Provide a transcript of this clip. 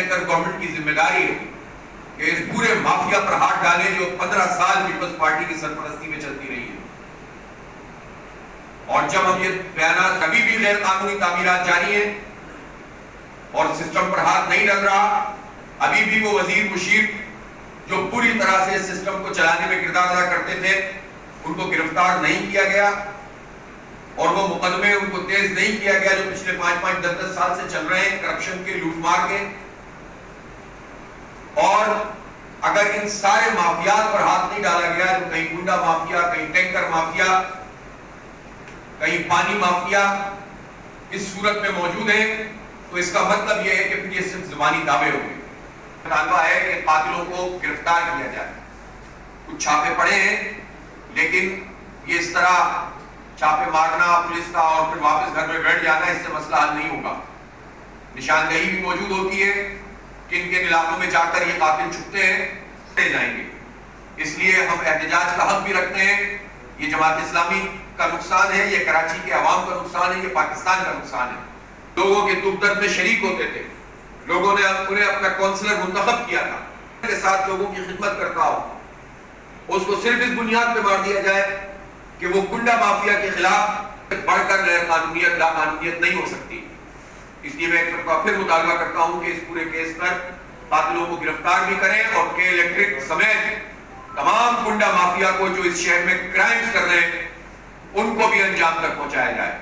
Senator government کی ذمہ داری ہے کہ اس پورے مافیا پر ہاتھ ڈالے جو 15 سال پیپلز پارٹی کی سرپرستی میں چلتی رہی ہے. اور جب ہم یہ بیانات ابھی بھی غیر قانونی تعمیرات جاری ہیں اور سسٹم پر ہاتھ نہیں ڈل رہا، ابھی بھی وہ وزیر مشیر جو پوری طرح سے سسٹم کو چلانے میں کردار ادا کرتے تھے ان کو گرفتار نہیں کیا گیا اور وہ مقدمے ان کو تیز نہیں کیا گیا جو پچھلے 5-10 سال سے چل رہے ہیں کرپشن کے، لوٹ مار کے. اور اگر ان سارے مافیات پر ہاتھ نہیں ڈالا گیا جو کہیں گنڈا مافیا، کہیں ٹینکر مافیا، کہیں پانی مافیا اس صورت میں موجود ہیں، تو اس کا مطلب یہ ہے کہ پھر یہ صرف زبانی دعوے ہوں گے. مطالبہ ہے کہ قاتلوں کو گرفتار کیا جائے. کچھ چھاپے پڑے ہیں لیکن یہ اس طرح چھاپے مارنا پولیس کا اور پھر واپس گھر میں بیٹھ جانا، اس سے مسئلہ حل نہیں ہوگا. نشاندہی بھی موجود ہوتی ہے کہ ان کے علاقوں میں جا کر یہ قاتل چھپتے ہیں، پکڑے جائیں گے. اس لیے ہم احتجاج کا حق بھی رکھتے ہیں. یہ جماعت اسلامی کا نقصان ہے، یہ کراچی کے عوام کا نقصان ہے، یہ پاکستان کا نقصان ہے. لوگوں کے دکھ درد میں شریک ہوتے تھے، لوگوں نے انہیں اپنا کونسلر منتخب کیا تھا کے ساتھ لوگوں کی خدمت کرتا ہو، اس کو صرف اس بنیاد پہ مار دیا جائے کہ وہ گنڈا مافیا کے خلاف بڑھ کر غیر قانونیت لا قانونیت نہیں ہو سکتی. اس لیے میں ایک مرتبہ پھر مطالبہ کرتا ہوں کہ اس پورے کیس پر قاتلوں کو گرفتار بھی کریں اور کے الیکٹرک سمیت تمام گنڈا مافیا کو جو اس شہر میں کرائمز کر رہے ہیں ان کو بھی انجام تک پہنچایا جائے.